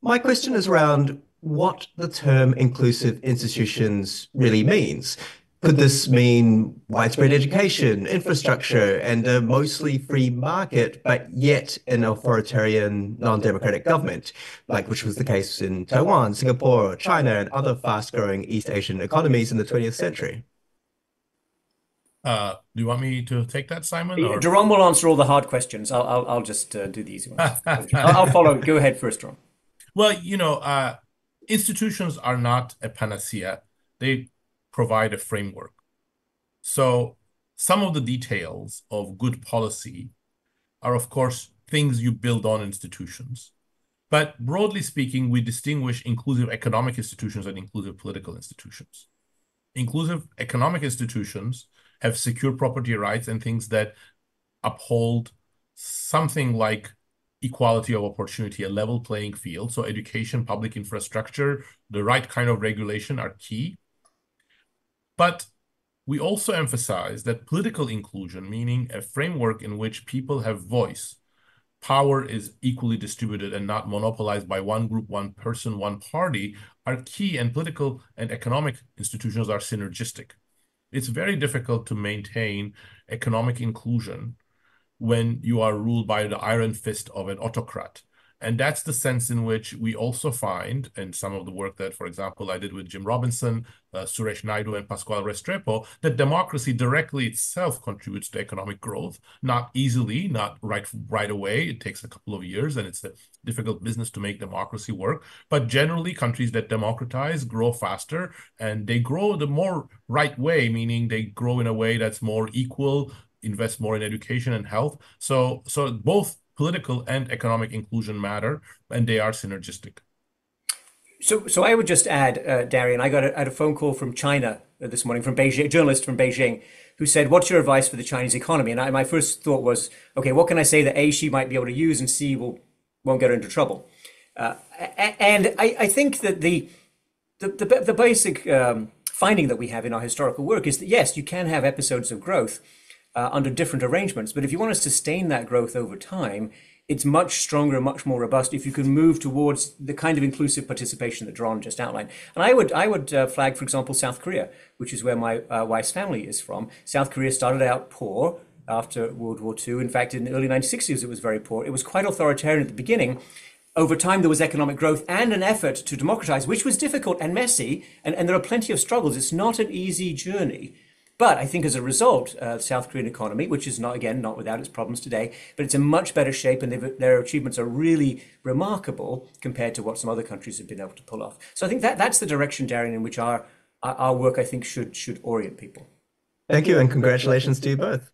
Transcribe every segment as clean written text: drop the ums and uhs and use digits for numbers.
My question is around what the term inclusive institutions really means. Could this mean widespread education, infrastructure, and a mostly free market, but yet an authoritarian, non-democratic government, like which was the case in Taiwan, Singapore, China, and other fast-growing East Asian economies in the 20th century? Do you want me to take that, Simon, or? Jerome will answer all the hard questions. I'll just do the easy ones. I'll follow. Go ahead first, Jerome. Well, institutions are not a panacea. They provide a framework. So some of the details of good policy are, of course, things you build on institutions. But broadly speaking, we distinguish inclusive economic institutions and inclusive political institutions. Inclusive economic institutions have secure property rights and things that uphold something like equality of opportunity, a level playing field. So education, public infrastructure, the right kind of regulation are key. But we also emphasize that political inclusion, meaning a framework in which people have voice, power is equally distributed and not monopolized by one group, one person, one party, are key, and political and economic institutions are synergistic. It's very difficult to maintain economic inclusion when you are ruled by the iron fist of an autocrat. And that's the sense in which we also find in some of the work that, for example, I did with Jim Robinson, Suresh Naidu, and Pascual Restrepo, that democracy directly itself contributes to economic growth, not easily, not right away. It takes a couple of years, and it's a difficult business to make democracy work. But generally, countries that democratize grow faster, and they grow the more right way, meaning they grow in a way that's more equal, invest more in education and health. So both political and economic inclusion matter, and they are synergistic. So I would just add, Darian, I got a phone call from China this morning, from Beijing, a journalist from Beijing, who said, "What's your advice for the Chinese economy?" And my first thought was, okay, what can I say that A, she might be able to use, and C, won't get her into trouble? And I think that the basic finding that we have in our historical work is that, yes, you can have episodes of growth under different arrangements. But if you want to sustain that growth over time, it's much stronger and much more robust if you can move towards the kind of inclusive participation that Dron just outlined. And I would flag, for example, South Korea, which is where my wife's family is from. South Korea started out poor after World War II. In fact, in the early 1960s, it was very poor. It was quite authoritarian at the beginning. Over time, there was economic growth and an effort to democratize, which was difficult and messy. And there are plenty of struggles. It's not an easy journey. But I think as a result, the South Korean economy, which is not without its problems today, but it's in much better shape, and their achievements are really remarkable compared to what some other countries have been able to pull off. So I think that's the direction, Darian, in which our work, I think, should orient people. Thank you, and congratulations to you both.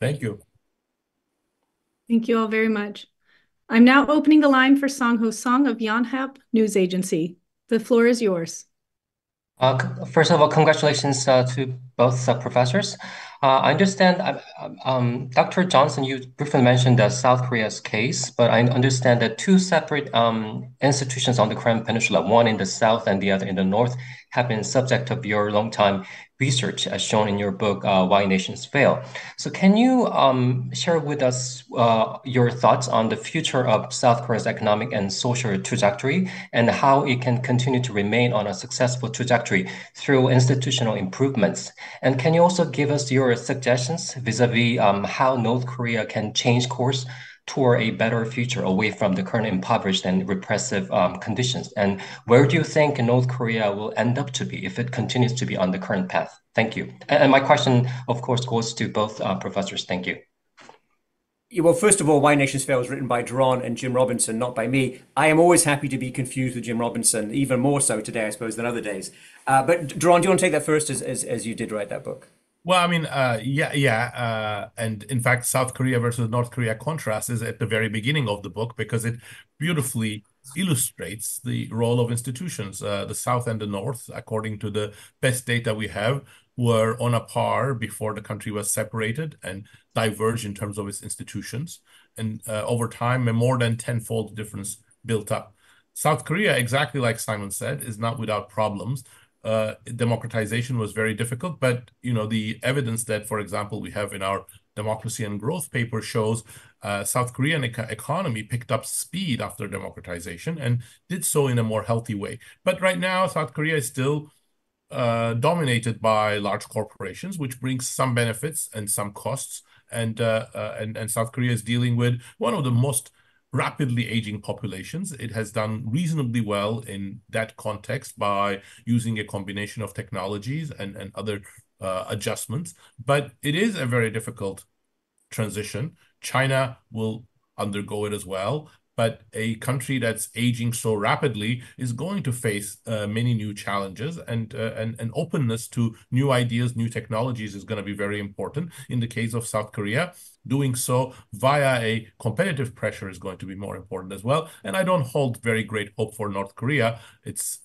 Thank you. Thank you all very much. I'm now opening the line for Song Ho Song of Yonhap News Agency. The floor is yours. First of all, congratulations to both professors. I understand, Dr. Johnson, you briefly mentioned South Korea's case, but I understand that two separate institutions on the Korean Peninsula, one in the south and the other in the north, have been subject of your long-time research, as shown in your book, Why Nations Fail. So can you share with us your thoughts on the future of South Korea's economic and social trajectory, and how it can continue to remain on a successful trajectory through institutional improvements? And can you also give us your suggestions vis-a-vis how North Korea can change course toward a better future away from the current impoverished and repressive conditions? And where do you think North Korea will end up to be if it continues to be on the current path? Thank you. And my question, of course, goes to both professors. Thank you. Well, first of all, Why Nations Fail is written by Dron and Jim Robinson, not by me. I am always happy to be confused with Jim Robinson, even more so today, I suppose, than other days. But Dron, do you want to take that first, as you did write that book? Well, I mean, and in fact, South Korea versus North Korea contrast is at the very beginning of the book, because it beautifully illustrates the role of institutions. The South and the North, according to the best data we have, were on a par before the country was separated and diverged in terms of its institutions. And over time, a more than tenfold difference built up. South Korea, exactly like Simon said, is not without problems. democratization was very difficult. But the evidence that, for example, we have in our democracy and growth paper shows South Korean economy picked up speed after democratization and did so in a more healthy way. But right now, South Korea is still dominated by large corporations, which brings some benefits and some costs. And South Korea is dealing with one of the most rapidly aging populations. It has done reasonably well in that context by using a combination of technologies and other adjustments. But it is a very difficult transition. China will undergo it as well. But a country that's aging so rapidly is going to face many new challenges, and openness to new ideas, new technologies is going to be very important. In the case of South Korea, doing so via a competitive pressure is going to be more important as well. And I don't hold very great hope for North Korea. Its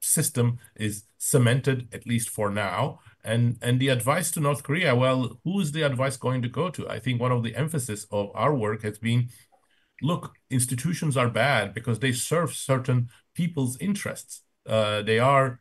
system is cemented, at least for now. And the advice to North Korea, well, who is the advice going to go to? I think one of the emphasis of our work has been, look, institutions are bad because they serve certain people's interests. They are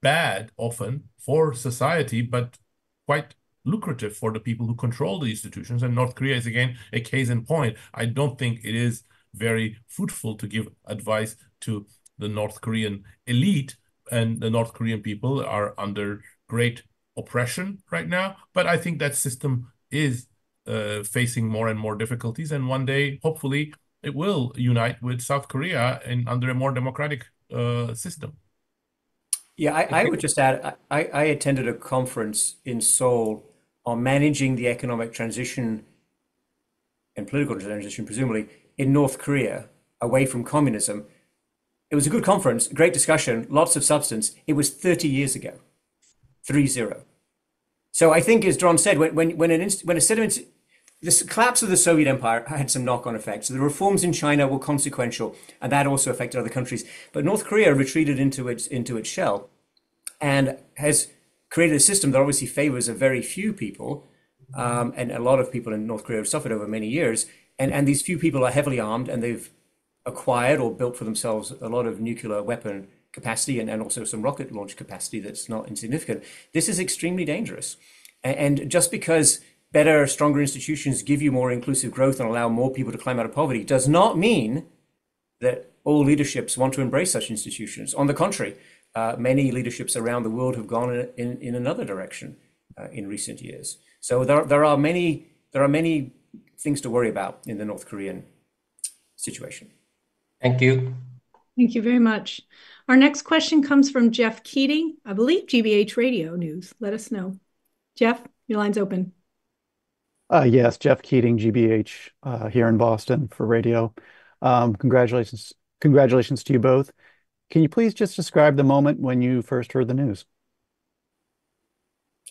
bad often for society, but quite lucrative for the people who control the institutions. And North Korea is, again, a case in point. I don't think it is very fruitful to give advice to the North Korean elite, and the North Korean people are under great oppression right now. But I think that system is facing more and more difficulties, and one day, hopefully, it will unite with South Korea under a more democratic system. Yeah, I would just add, I attended a conference in Seoul on managing the economic transition and political transition, presumably, in North Korea, away from communism. It was a good conference, great discussion, lots of substance. It was 30 years ago, 3-0. So I think, as Dron said, this collapse of the Soviet Empire had some knock-on effects. So the reforms in China were consequential, and that also affected other countries. But North Korea retreated into its shell and has created a system that obviously favors a very few people, and a lot of people in North Korea have suffered over many years. And these few people are heavily armed, and they've acquired or built for themselves a lot of nuclear weapon capacity and also some rocket launch capacity that's not insignificant. This is extremely dangerous. And just because better, stronger institutions give you more inclusive growth and allow more people to climb out of poverty does not mean that all leaderships want to embrace such institutions. On the contrary, many leaderships around the world have gone in another direction in recent years. So there are many things to worry about in the North Korean situation. Thank you. Thank you very much. Our next question comes from Jeff Keating, I believe GBH Radio News. Let us know. Jeff, your line's open. Yes, Jeff Keating, GBH, here in Boston for radio. Congratulations to you both. Can you please just describe the moment when you first heard the news?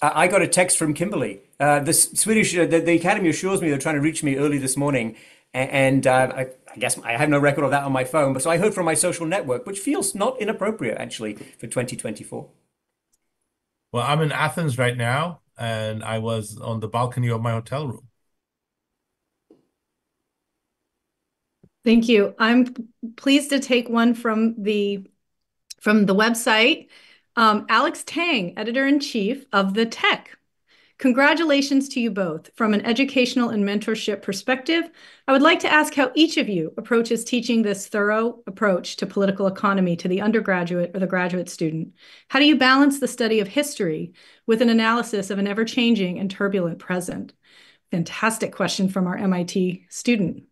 I got a text from Kimberly. The Swedish, the Academy assures me they're trying to reach me early this morning, and I guess I have no record of that on my phone. But so I heard from my social network, which feels not inappropriate actually for 2024. Well, I'm in Athens right now, and I was on the balcony of my hotel room. Thank you. I'm pleased to take one from the website. Alex Tang, editor-in-chief of The Tech. Congratulations to you both. From an educational and mentorship perspective, I would like to ask how each of you approaches teaching this thorough approach to political economy to the undergraduate or the graduate student. How do you balance the study of history with an analysis of an ever-changing and turbulent present? Fantastic question from our MIT student.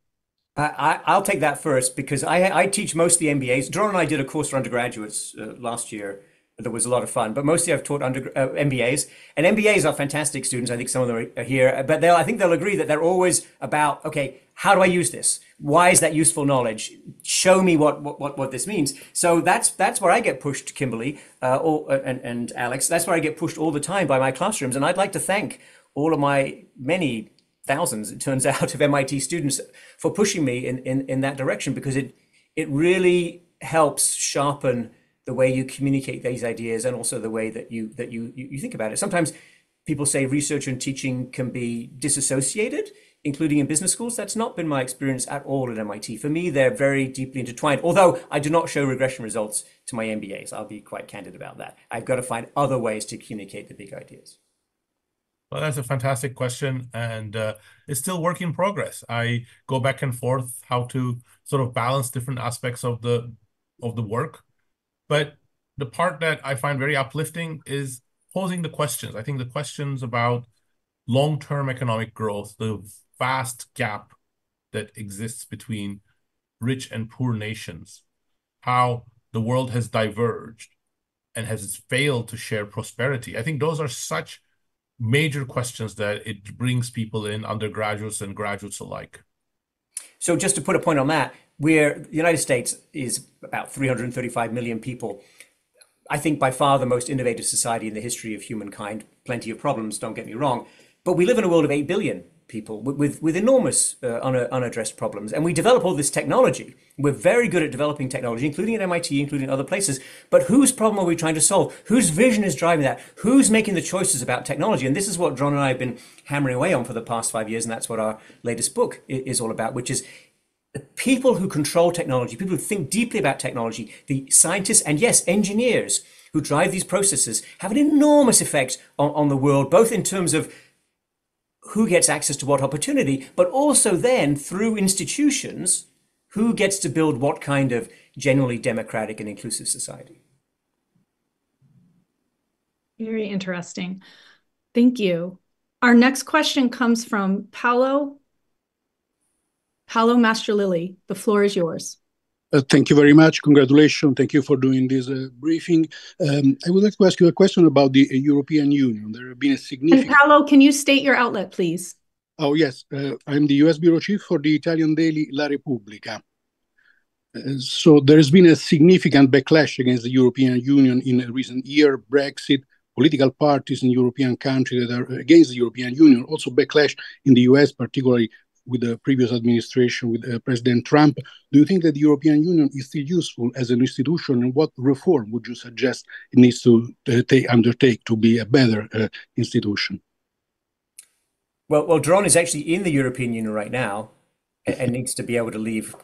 I'll take that first because I teach most of the MBAs. Dron and I did a course for undergraduates last year. That was a lot of fun, but mostly I've taught MBAs, and MBAs are fantastic students. I think some of them are here, but I think they'll agree that they're always about, okay, how do I use this? Why is that useful knowledge? Show me what this means. So that's where I get pushed, Kimberly, and Alex. That's where I get pushed all the time by my classrooms, and I'd like to thank all of my many thousands, it turns out, of MIT students for pushing me in that direction, because it really helps sharpen the way you communicate these ideas and also the way that you think about it. Sometimes people say research and teaching can be disassociated. including in business schools. That's not been my experience at all at MIT. For me, they're very deeply intertwined, although I do not show regression results to my MBAs. I'll be quite candid about that. I've got to find other ways to communicate the big ideas. Well, that's a fantastic question, and it's still work in progress. I go back and forth how to sort of balance different aspects of the work. But the part that I find very uplifting is posing the questions. I think the questions about long-term economic growth, the vast gap that exists between rich and poor nations, how the world has diverged and has failed to share prosperity. I think those are such major questions that it brings people in, undergraduates and graduates alike. So just to put a point on that, the United States is about 335 million people. I think by far the most innovative society in the history of humankind. Plenty of problems, don't get me wrong. But we live in a world of 8 billion people with enormous unaddressed problems. And we develop all this technology. We're very good at developing technology, including at MIT, including other places. But whose problem are we trying to solve? Whose vision is driving that? Who's making the choices about technology? And this is what John and I have been hammering away on for the past 5 years. And that's what our latest book is all about, which is the people who control technology, people who think deeply about technology, the scientists and yes, engineers who drive these processes have an enormous effect on the world, both in terms of who gets access to what opportunity, but also then through institutions, who gets to build what kind of genuinely democratic and inclusive society. Very interesting. Thank you. Our next question comes from Paolo Mastrolilli. The floor is yours. Thank you very much. Congratulations. Thank you for doing this briefing. I would like to ask you a question about the European Union. There have been a significant... And Paolo, can you state your outlet, please? Oh, yes. I'm the US Bureau Chief for the Italian daily La Repubblica. So there has been a significant backlash against the European Union in a recent year. Brexit, political parties in European countries that are against the European Union, also backlash in the US, particularly with the previous administration, with President Trump. Do you think that the European Union is still useful as an institution, and what reform would you suggest it needs to undertake to be a better institution? Well, Doron is actually in the European Union right now and needs to be able to leave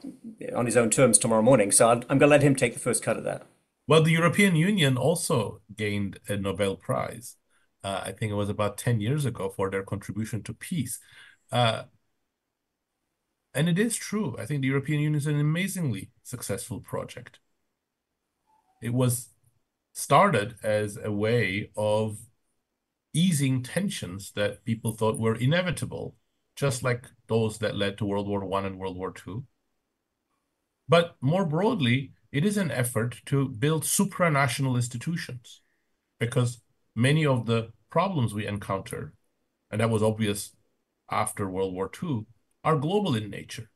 on his own terms tomorrow morning. So I'm going to let him take the first cut of that. Well, the European Union also gained a Nobel Prize. I think it was about 10 years ago for their contribution to peace. And it is true. I think the European Union is an amazingly successful project. It was started as a way of easing tensions that people thought were inevitable, just like those that led to World War I and World War II. But more broadly, it is an effort to build supranational institutions, because many of the problems we encounter, and that was obvious after World War II, are global in nature.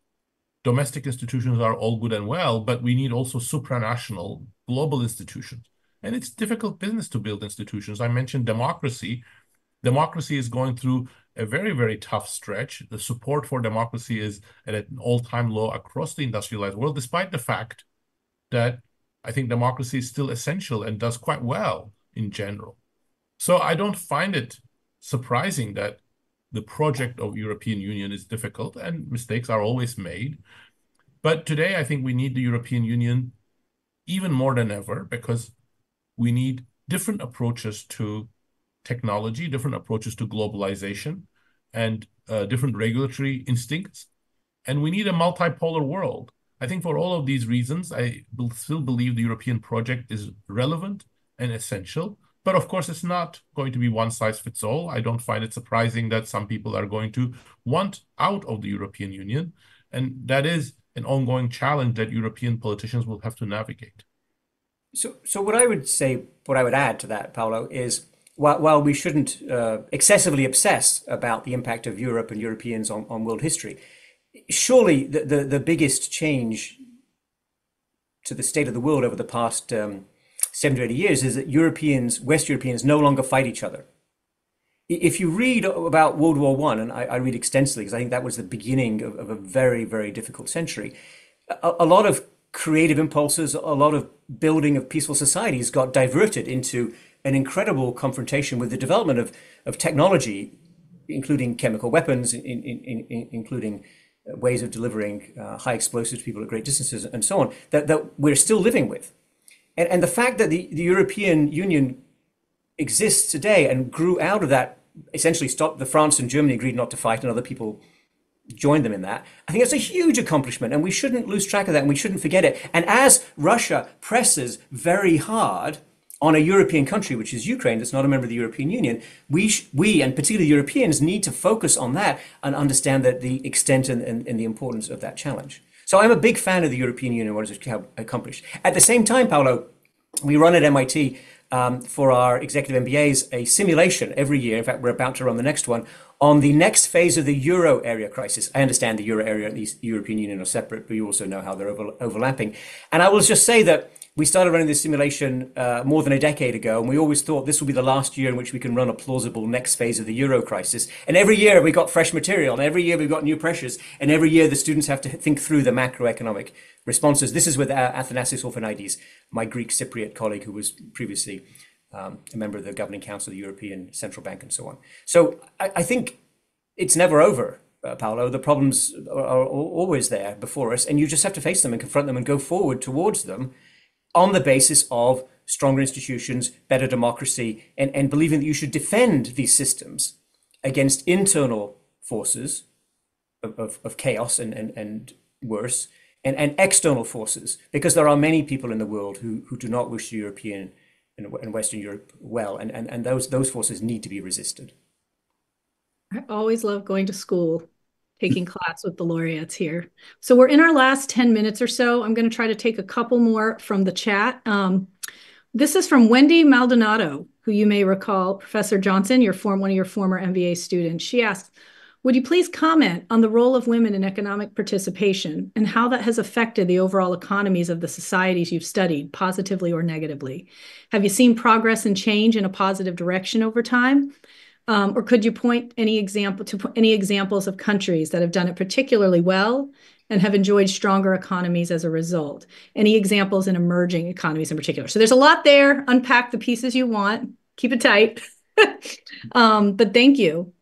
Domestic institutions are all good and well, but we need also supranational global institutions. And it's difficult business to build institutions. I mentioned democracy. Democracy is going through a very, very tough stretch. The support for democracy is at an all-time low across the industrialized world, despite the fact that I think democracy is still essential and does quite well in general. So I don't find it surprising that the project of European Union is difficult and mistakes are always made. But today, I think we need the European Union even more than ever, because we need different approaches to technology, different approaches to globalization, and different regulatory instincts. And we need a multipolar world. I think for all of these reasons, I still believe the European project is relevant and essential. But of course, it's not going to be one size fits all. I don't find it surprising that some people are going to want out of the European Union. And that is an ongoing challenge that European politicians will have to navigate. So what I would say, what I would add to that, Paolo, is while we shouldn't excessively obsess about the impact of Europe and Europeans on world history, surely the biggest change to the state of the world over the past 70 or 80 years is that Europeans, West Europeans, no longer fight each other. If you read about World War I, and I read extensively because I think that was the beginning of a very, very difficult century, a lot of creative impulses, a lot of building of peaceful societies got diverted into an incredible confrontation with the development of technology including chemical weapons, including ways of delivering high explosives to people at great distances, and so on, that we're still living with. And the fact that the European Union exists today and grew out of that, essentially stopped the France and Germany agreed not to fight, and other people joined them in that. I think that's a huge accomplishment, and we shouldn't lose track of that, and we shouldn't forget it. And as Russia presses very hard on a European country, which is Ukraine, that's not a member of the European Union, we and particularly Europeans need to focus on that and understand that the extent and the importance of that challenge. So I'm a big fan of the European Union and what it's accomplished. At the same time, Paolo, we run at MIT for our executive MBAs a simulation every year. In fact, we're about to run the next one on the next phase of the euro area crisis. I understand the euro area and the European Union are separate, but you also know how they're overlapping. And I will just say that we started running this simulation more than a decade ago, and we always thought this will be the last year in which we can run a plausible next phase of the euro crisis. And every year we got fresh material, and every year we've got new pressures, and every year the students have to think through the macroeconomic responses. This is with Athanasios Orphanides, my Greek Cypriot colleague who was previously a member of the Governing Council of the European Central Bank and so on. So I think it's never over, Paolo. The problems are always there before us, and you just have to face them and confront them and go forward towards them on the basis of stronger institutions, better democracy, and believing that you should defend these systems against internal forces of chaos and worse, and external forces, because there are many people in the world who do not wish European and Western Europe well, and those forces need to be resisted. I always love going to school, taking class with the laureates here. So we're in our last 10 minutes or so. I'm going to try to take a couple more from the chat. This is from Wendy Maldonado, who you may recall, Professor Johnson, one of your former MBA students. She asks, would you please comment on the role of women in economic participation and how that has affected the overall economies of the societies you've studied, positively or negatively? Have you seen progress and change in a positive direction over time? Or could you point any examples of countries that have done it particularly well and have enjoyed stronger economies as a result? Any examples in emerging economies in particular? So there's a lot there. Unpack the pieces you want. Keep it tight. But thank you.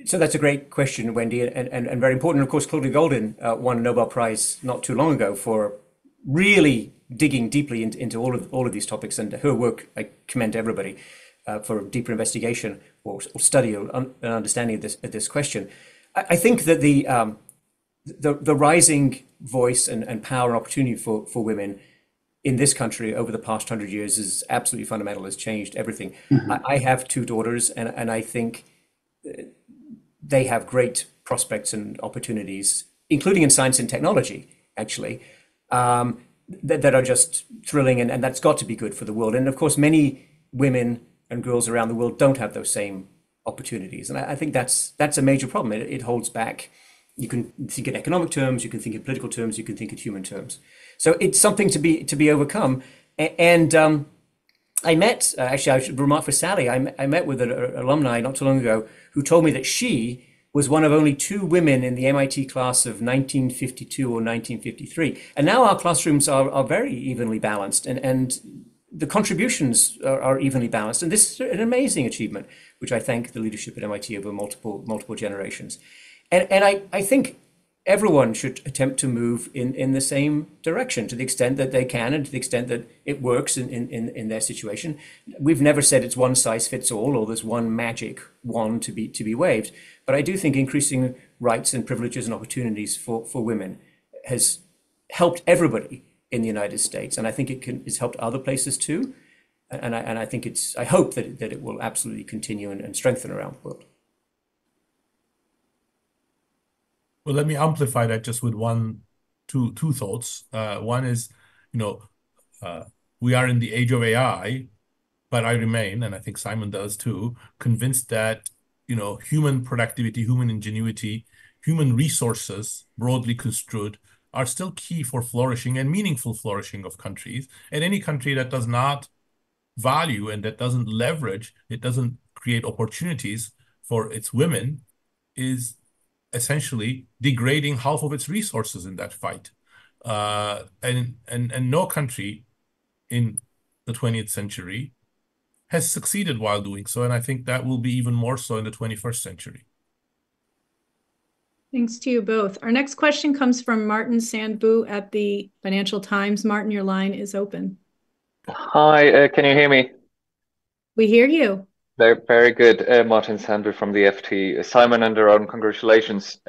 So that's a great question, Wendy, and very important. Of course, Claudia Goldin won a Nobel Prize not too long ago for really digging deeply into all of these topics, and her work I commend to everybody for deeper investigation or study or understanding of this question. I think that the rising voice and power and opportunity for women in this country over the past 100 years is absolutely fundamental, has changed everything. Mm-hmm. I have two daughters, and I think they have great prospects and opportunities, including in science and technology, actually, that are just thrilling, and that's got to be good for the world. And of course, many women and girls around the world don't have those same opportunities. And I think that's a major problem. It holds back. You can think in economic terms, you can think in political terms, you can think in human terms. So it's something to be overcome. And I met, actually, I should remark for Sally, I met with an alumni not too long ago who told me that she was one of only 2 women in the MIT class of 1952 or 1953. And now our classrooms are very evenly balanced, and the contributions are evenly balanced. And this is an amazing achievement, which I thank the leadership at MIT over multiple generations. And I think everyone should attempt to move in the same direction to the extent that they can and to the extent that it works in their situation. We've never said it's one size fits all or there's one magic wand to be waved. But I do think increasing rights and privileges and opportunities for women has helped everybody in the United States. And I think it's helped other places too. And I think I hope that it will absolutely continue and strengthen around the world. Well, let me amplify that just with two thoughts. One is, we are in the age of AI, but I remain, and I think Simon does too, convinced that, human productivity, human ingenuity, human resources, broadly construed, are still key for flourishing and meaningful flourishing of countries. And any country that does not value and that doesn't leverage, it doesn't create opportunities for its women, is essentially degrading half of its resources in that fight. And no country in the 20th century has succeeded while doing so. And I think that will be even more so in the 21st century. Thanks to you both. Our next question comes from Martin Sandbu at the Financial Times. Martin, your line is open. Hi, can you hear me? We hear you. Very, very good. Martin Sandbu from the FT. Simon and Aaron, congratulations.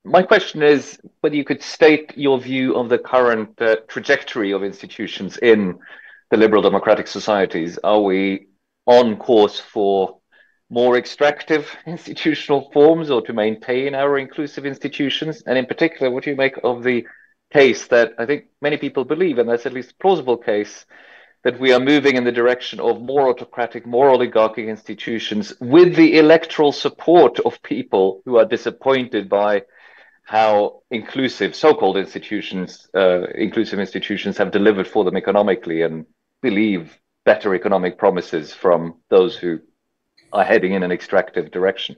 My question is whether you could state your view of the current trajectory of institutions in the liberal democratic societies. Are we on course for more extractive institutional forms or to maintain our inclusive institutions? And in particular, what do you make of the case that I think many people believe, and that's at least a plausible case, that we are moving in the direction of more autocratic, more oligarchic institutions with the electoral support of people who are disappointed by how inclusive so-called institutions, inclusive institutions have delivered for them economically and believe better economic promises from those who are heading in an extractive direction.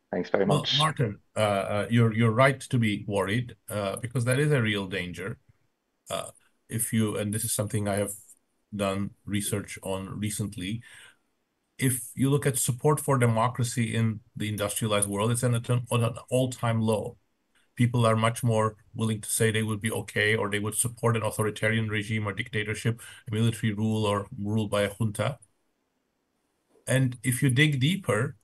Thanks very much. Well, Martin, you're right to be worried because that is a real danger. And this is something I have done research on recently. If you look at support for democracy in the industrialized world, it's at an all-time low. People are much more willing to say they would be okay, or they would support an authoritarian regime or dictatorship, military rule, or rule by a junta. And if you dig deeper,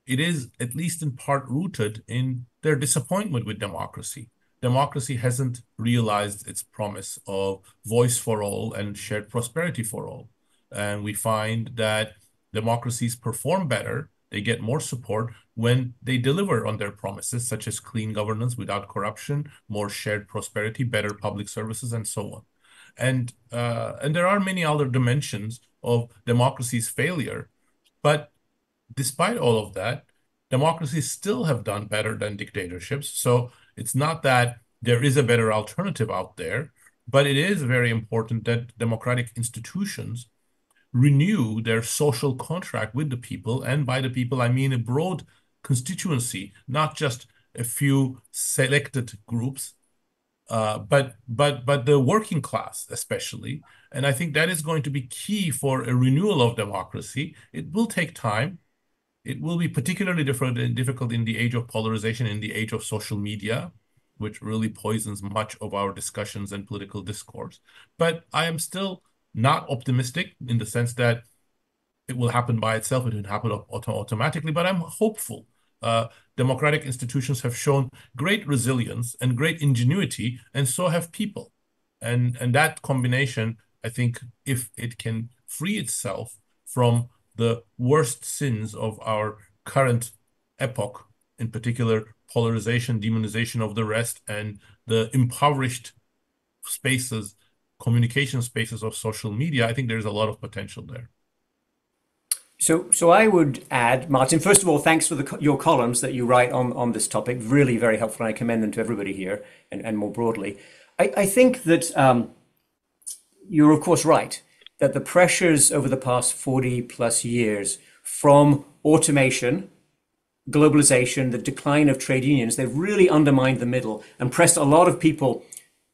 it is at least in part rooted in their disappointment with democracy. Democracy hasn't realized its promise of voice for all and shared prosperity for all. And we find that democracies perform better, they get more support when they deliver on their promises, such as clean governance without corruption, more shared prosperity, better public services, and so on. And there are many other dimensions of democracy's failure. But despite all of that, democracies still have done better than dictatorships. So it's not that there is a better alternative out there, but it is very important that democratic institutions renew their social contract with the people. And by the people, I mean a broad constituency, not just a few selected groups, but the working class especially. And I think that is going to be key for a renewal of democracy. It will take time. It will be particularly difficult in the age of polarization, in the age of social media, which really poisons much of our discussions and political discourse. But I am still not optimistic in the sense that it will happen by itself. It will happen automatically, but I'm hopeful. Democratic institutions have shown great resilience and great ingenuity, and so have people. And that combination, I think, if it can free itself from the worst sins of our current epoch, in particular polarization, demonization of the rest, and the impoverished spaces, communication spaces of social media, I think there's a lot of potential there. So I would add, Martin, first of all, thanks for your columns that you write on this topic. Really very helpful, and I commend them to everybody here and more broadly. I think that you're, of course, right, that the pressures over the past 40 plus years from automation, globalization, the decline of trade unions, they've really undermined the middle and pressed a lot of people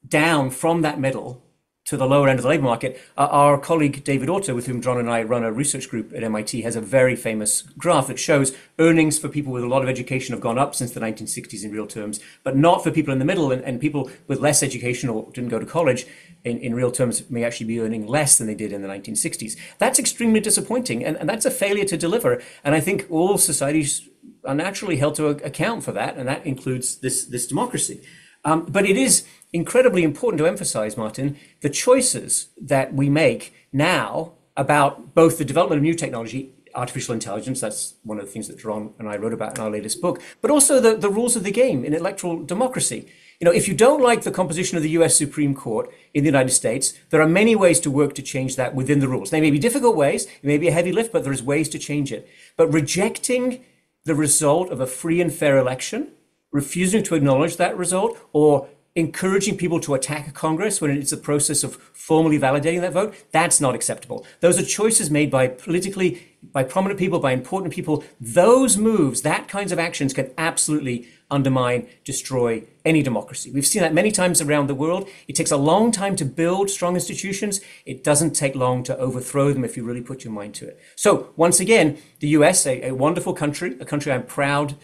down from that middle to the lower end of the labor market. Our colleague David Otto, with whom John and I run a research group at MIT, has a very famous graph that shows earnings for people with a lot of education have gone up since the 1960s in real terms, but not for people in the middle, and people with less education or didn't go to college in real terms may actually be earning less than they did in the 1960s. That's extremely disappointing, and that's a failure to deliver. And I think all societies are naturally held to account for that, and that includes this democracy. But it is incredibly important to emphasize, Martin, the choices that we make now about both the development of new technology, artificial intelligence, that's one of the things that John and I wrote about in our latest book, but also the rules of the game in electoral democracy. You know, if you don't like the composition of the US Supreme Court in the United States, there are many ways to work to change that within the rules. They may be difficult ways, it may be a heavy lift, but there's ways to change it. But rejecting the result of a free and fair election, refusing to acknowledge that result, or encouraging people to attack Congress when it's a process of formally validating that vote, that's not acceptable. Those are choices made by prominent people, by important people. Those moves, that kinds of actions can absolutely undermine, destroy any democracy. We've seen that many times around the world. It takes a long time to build strong institutions. It doesn't take long to overthrow them if you really put your mind to it. So once again, the US, a wonderful country, a country I'm proud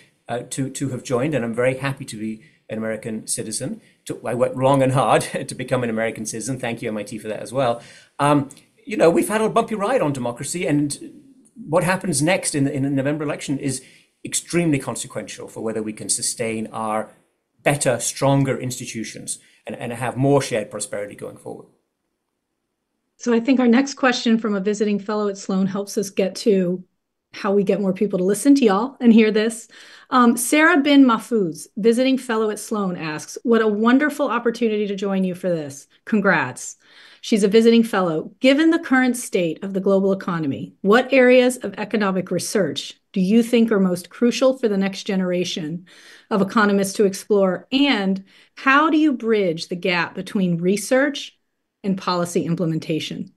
to have joined, and I'm very happy to be an American citizen. I worked long and hard to become an American citizen. Thank you, MIT, for that as well. We've had a bumpy ride on democracy, and what happens next in the November election is extremely consequential for whether we can sustain our better, stronger institutions and have more shared prosperity going forward. So I think our next question from a visiting fellow at Sloan helps us get to how we get more people to listen to y'all and hear this. Sarah bin Mahfouz, visiting fellow at Sloan, asks, what a wonderful opportunity to join you for this. Congrats. She's a visiting fellow. Given the current state of the global economy, what areas of economic research do you think are most crucial for the next generation of economists to explore? And how do you bridge the gap between research and policy implementation?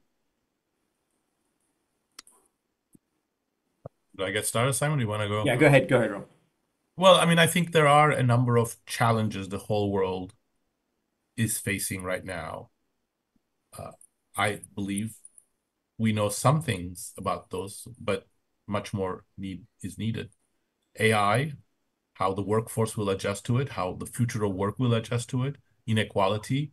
Do I get started, Simon? Do you want to go? Yeah, go ahead, Rob. Well, I mean, I think there are a number of challenges the whole world is facing right now. I believe we know some things about those, but much more is needed. AI, how the workforce will adjust to it, how the future of work will adjust to it, inequality,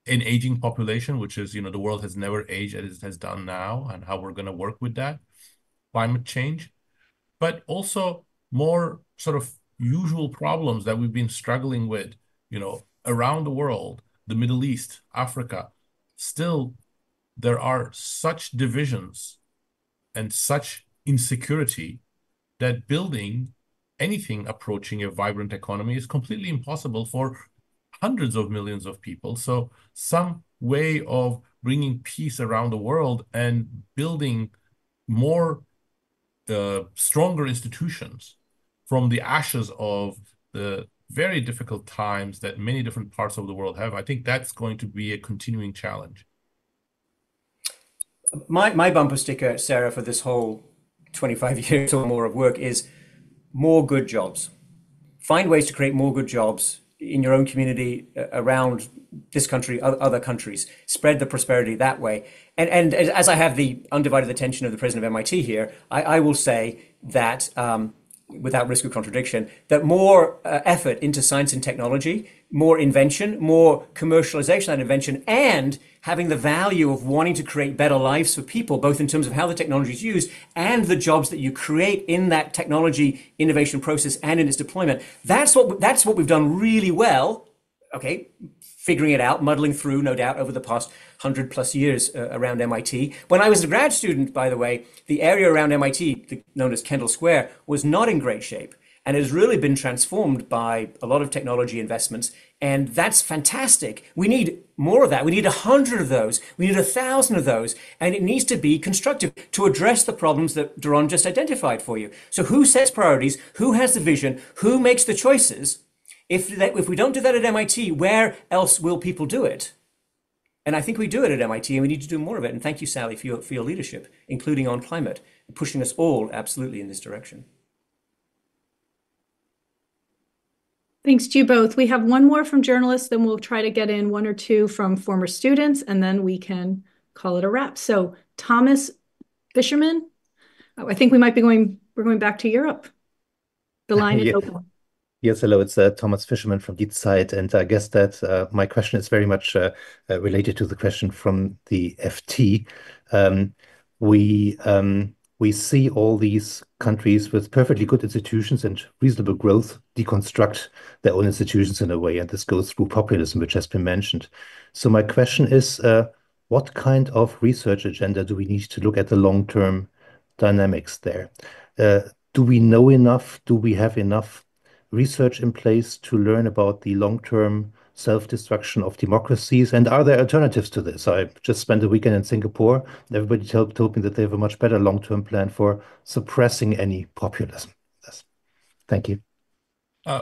an aging population, which is, the world has never aged as it has done now, and how we're going to work with that, climate change, but also more sort of usual problems that we've been struggling with, around the world, the Middle East, Africa. Still, there are such divisions and such insecurity that building anything approaching a vibrant economy is completely impossible for hundreds of millions of people. So some way of bringing peace around the world and building more stronger institutions from the ashes of the very difficult times that many different parts of the world have, I think that's going to be a continuing challenge. My bumper sticker, Sarah, for this whole 25 years or more of work is more good jobs. Find ways to create more good jobs in your own community, around this country, other countries. Spread the prosperity that way. And as I have the undivided attention of the president of MIT here, I will say that, without risk of contradiction, that more effort into science and technology, more invention, more commercialization of that invention, and having the value of wanting to create better lives for people, both in terms of how the technology is used and the jobs that you create in that technology innovation process and in its deployment. That's what we've done really well. Okay, figuring it out, muddling through, no doubt, over the past 100+ years around MIT. When I was a grad student, by the way, the area around MIT, known as Kendall Square, was not in great shape. And it has really been transformed by a lot of technology investments. And that's fantastic. We need more of that. We need 100 of those. We need 1,000 of those. And it needs to be constructive to address the problems that Doron just identified for you. So who sets priorities? Who has the vision? Who makes the choices? If we don't do that at MIT, where else will people do it? And I think we do it at MIT, and we need to do more of it. And thank you, Sally, for your leadership, including on climate, pushing us all absolutely in this direction. Thanks to you both. We have one more from journalists, then we'll try to get in one or two from former students, and then we can call it a wrap. So Thomas Fisherman, I think we're going back to Europe. The line is open. Yes, hello, it's Thomas Fisherman from Deep Side, and I guess that my question is very much related to the question from the FT. We see all these countries with perfectly good institutions and reasonable growth deconstruct their own institutions in a way, and this goes through populism, which has been mentioned. So my question is, what kind of research agenda do we need to look at the long-term dynamics there? Do we know enough? Do we have enough research in place to learn about the long-term self-destruction of democracies? And are there alternatives to this? I just spent a weekend in Singapore. Everybody told me that they have a much better long-term plan for suppressing any populism. Yes. Thank you.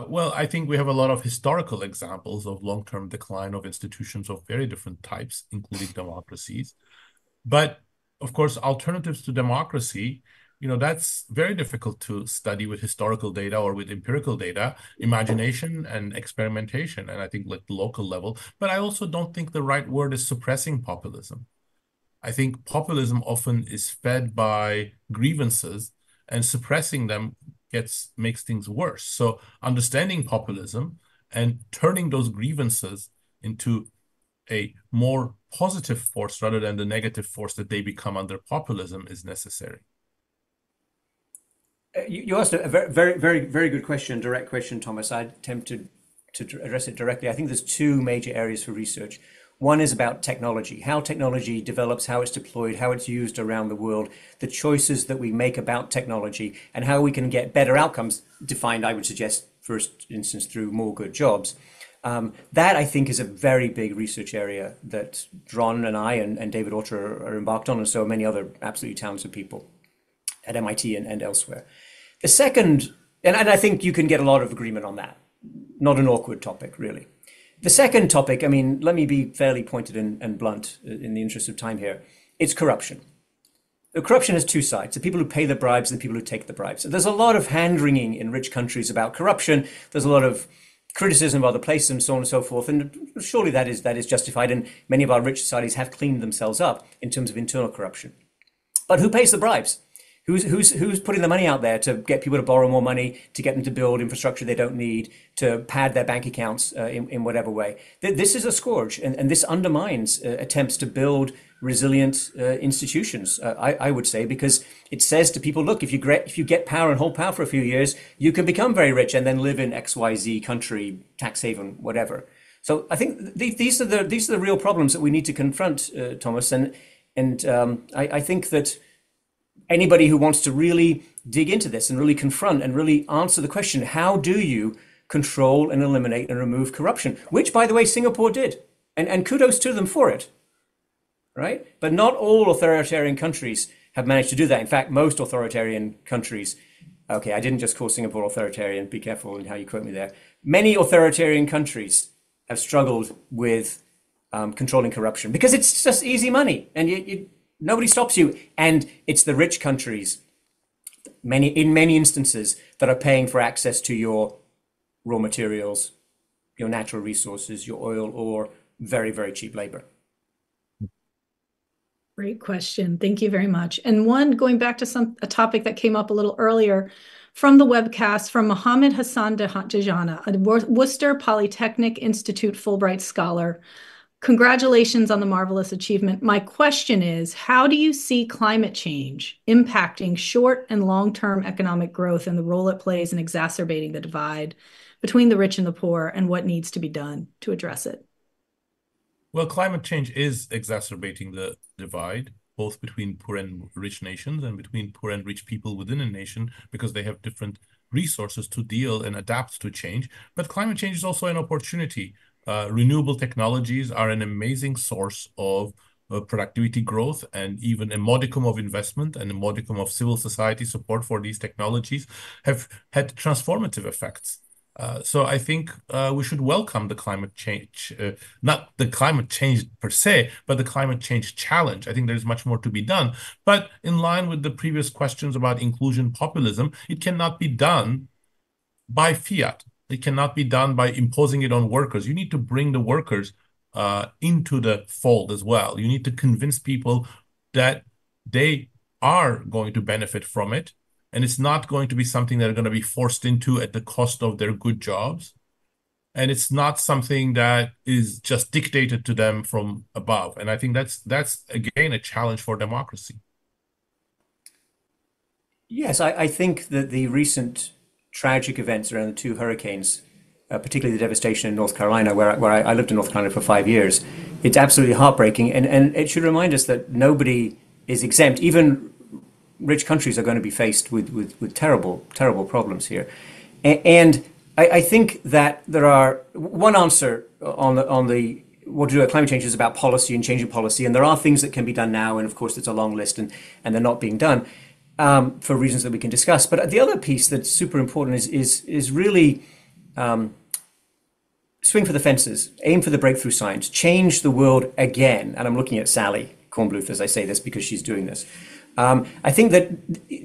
Well, I think we have a lot of historical examples of long-term decline of institutions of very different types, including democracies. But of course, alternatives to democracy, that's very difficult to study with historical data or with empirical data, imagination and experimentation, and I think like the local level. But I also don't think the right word is suppressing populism. I think populism often is fed by grievances, and suppressing them makes things worse. So understanding populism and turning those grievances into a more positive force rather than the negative force that they become under populism is necessary. You asked a very, very, very good question, direct question, Thomas. I'd attempt to address it directly. I think there's two major areas for research. One is about technology, how technology develops, how it's deployed, how it's used around the world, the choices that we make about technology, and how we can get better outcomes, defined, I would suggest, first instance, through more good jobs. That, I think, is a very big research area that Ron and I and David Autor are embarked on, and so many other absolutely talented people at MIT and elsewhere. The second, and I think you can get a lot of agreement on that, not an awkward topic, really. The second topic, I mean, let me be fairly pointed and blunt in the interest of time here. It's corruption. The corruption has two sides, the people who pay the bribes and the people who take the bribes. So there's a lot of hand-wringing in rich countries about corruption. There's a lot of criticism of other places and so on and so forth. And surely that is justified. And many of our rich societies have cleaned themselves up in terms of internal corruption. But who pays the bribes? Who's putting the money out there to get people to borrow more money, to get them to build infrastructure they don't need, to pad their bank accounts in whatever way? This is a scourge, and this undermines attempts to build resilient institutions, I would say, because it says to people, look, if you get power and hold power for a few years, you can become very rich and then live in XYZ country, tax haven, whatever. So I think these are the real problems that we need to confront, Thomas, and I think that anybody who wants to really dig into this and really confront and really answer the question, how do you control and eliminate and remove corruption? Which, by the way, Singapore did. And kudos to them for it, right? But not all authoritarian countries have managed to do that. In fact, most authoritarian countries, okay, I didn't just call Singapore authoritarian, be careful in how you quote me there. Many authoritarian countries have struggled with controlling corruption because it's just easy money, and nobody stops you. And it's the rich countries, in many instances, that are paying for access to your raw materials, your natural resources, your oil, or very, very cheap labor. Great question. Thank you very much. And one, going back to a topic that came up a little earlier from the webcast from Mohammed Hassan Dejana, a Worcester Polytechnic Institute Fulbright Scholar. Congratulations on the marvelous achievement. My question is, how do you see climate change impacting short and long-term economic growth and the role it plays in exacerbating the divide between the rich and the poor, and what needs to be done to address it? Well, climate change is exacerbating the divide, both between poor and rich nations and between poor and rich people within a nation, because they have different resources to deal and adapt to change. But climate change is also an opportunity. Renewable technologies are an amazing source of productivity growth, and even a modicum of investment and a modicum of civil society support for these technologies have had transformative effects. So I think we should welcome the climate change, not the climate change per se, but the climate change challenge. I think there's much more to be done. But in line with the previous questions about inclusion populism, it cannot be done by fiat. It cannot be done by imposing it on workers. You need to bring the workers into the fold as well. You need to convince people that they are going to benefit from it, and it's not going to be something that are going to be forced into at the cost of their good jobs. And it's not something that is just dictated to them from above. And I think that's again, a challenge for democracy. Yes, I think that the recent tragic events around the two hurricanes, particularly the devastation in North Carolina, where I lived in North Carolina for 5 years, it's absolutely heartbreaking. And it should remind us that nobody is exempt. Even rich countries are going to be faced with terrible, terrible problems here. And I think that there are one answer on the what to do with climate change is about policy and changing policy. And there are things that can be done now. And of course, it's a long list, and they're not being done for reasons that we can discuss. But the other piece that's super important is really swing for the fences, aim for the breakthrough science, change the world again. And I'm looking at Sally Kornbluth as I say this because she's doing this. I think that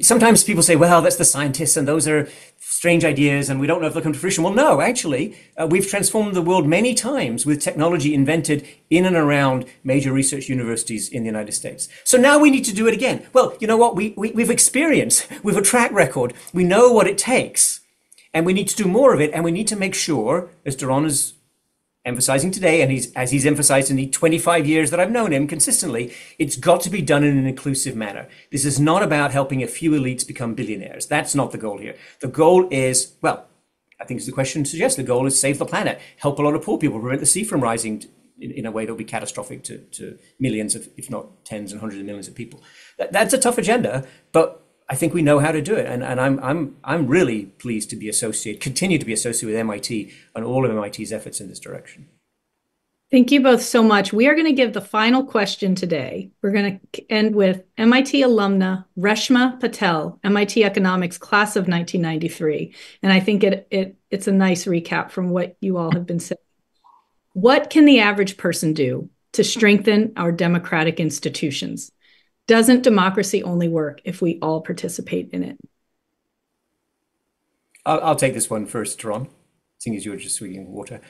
sometimes people say, well, that's the scientists and those are strange ideas and we don't know if they'll come to fruition. Well, no, actually, we've transformed the world many times with technology invented in and around major research universities in the United States. So now we need to do it again. Well, you know what? We've experienced, we have a track record. We know what it takes and we need to do more of it. And we need to make sure, as Doron is emphasizing today, and as he's emphasized in the 25 years that I've known him consistently, it's got to be done in an inclusive manner. This is not about helping a few elites become billionaires. That's not the goal here. The goal is, well, I think as the question suggests, the goal is save the planet, help a lot of poor people, prevent the sea from rising in a way that will be catastrophic to millions of, if not tens and hundreds of millions of people. That's a tough agenda, but I think we know how to do it, and I'm really pleased to be continue to be associated with MIT and all of MIT's efforts in this direction. Thank you both so much. We are going to give the final question today. We're going to end with MIT alumna Reshma Patel, MIT Economics class of 1993, and I think it's a nice recap from what you all have been saying. What can the average person do to strengthen our democratic institutions? Doesn't democracy only work if we all participate in it? I'll take this one first, Doron, seeing as you were just sweetening water.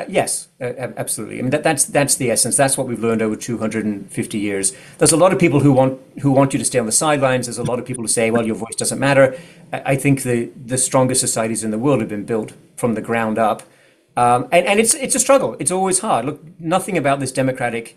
Yes, absolutely. I mean, that's the essence. That's what we've learned over 250 years. There's a lot of people who want you to stay on the sidelines. There's a lot of people who say, well, your voice doesn't matter. I think the strongest societies in the world have been built from the ground up. And it's a struggle. It's always hard. Look, nothing about this democratic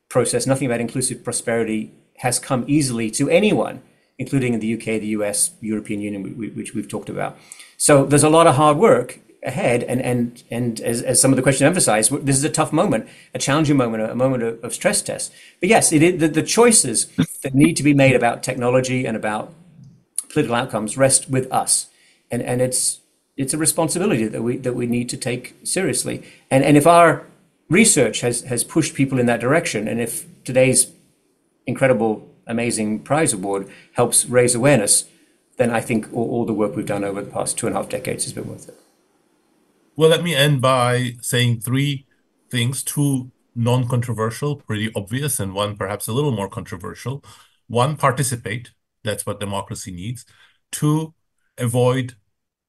process, nothing about inclusive prosperity has come easily to anyone, including in the UK, the US, European Union, which we've talked about. So there's a lot of hard work ahead. And as some of the questions emphasize, this is a tough moment, a challenging moment, a moment of stress test. But yes, the choices that need to be made about technology and about political outcomes rest with us. And it's a responsibility that we need to take seriously. And if our research has pushed people in that direction, and if today's incredible, amazing prize award helps raise awareness, then I think all the work we've done over the past 2.5 decades has been worth it. Well, let me end by saying 3 things, 2 non-controversial, pretty obvious, and 1 perhaps a little more controversial. 1, participate. That's what democracy needs. 2, avoid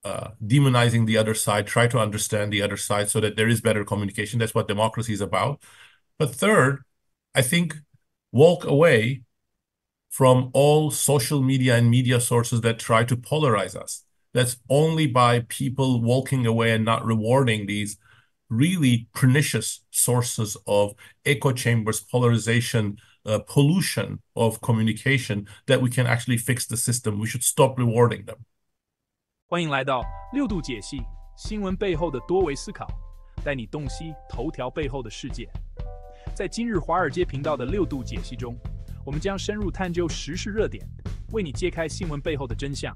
demonizing the other side. Try to understand the other side so that there is better communication. That's what democracy is about. But 3rd, I think walk away from all social media and media sources that try to polarize us. That's only by people walking away and not rewarding these really pernicious sources of echo chambers, polarization, pollution of communication that we can actually fix the system. We should stop rewarding them. 欢迎来到6度解析新闻背后的多维思考，带你洞悉头条背后的世界。在今日华尔街频道的6度解析中，我们将深入探究时事热点，为你揭开新闻背后的真相。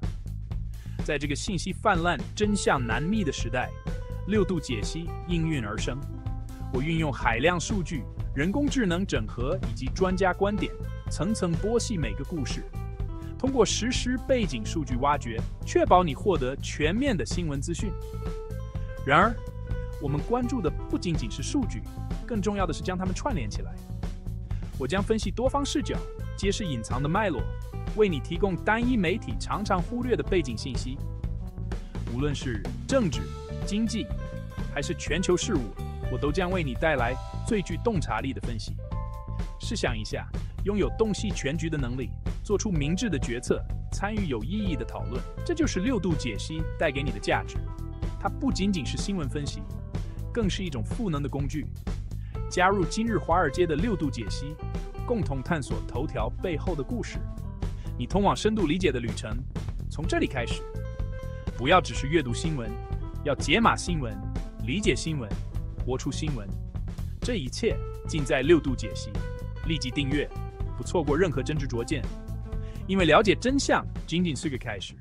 在这个信息泛滥、真相难觅的时代，6度解析应运而生。我运用海量数据、人工智能整合以及专家观点，层层剥析每个故事，通过实时背景数据挖掘，确保你获得全面的新闻资讯。然而，我们关注的不仅仅是数据，更重要的是将它们串联起来。我将分析多方视角，揭示隐藏的脉络，为你提供单一媒体常常忽略的背景信息。无论是政治、经济，还是全球事务，我都将为你带来最具洞察力的分析。试想一下，拥有洞悉全局的能力，做出明智的决策，参与有意义的讨论，这就是6度解析带给你的价值。它不仅仅是新闻分析，更是一种赋能的工具。加入今日华尔街的6度解析，共同探索头条背后的故事。你通往深度理解的旅程，从这里开始。不要只是阅读新闻，要解码新闻，理解新闻，活出新闻。这一切尽在6度解析。立即订阅，不错过任何真知灼见。因为了解真相仅仅是个开始。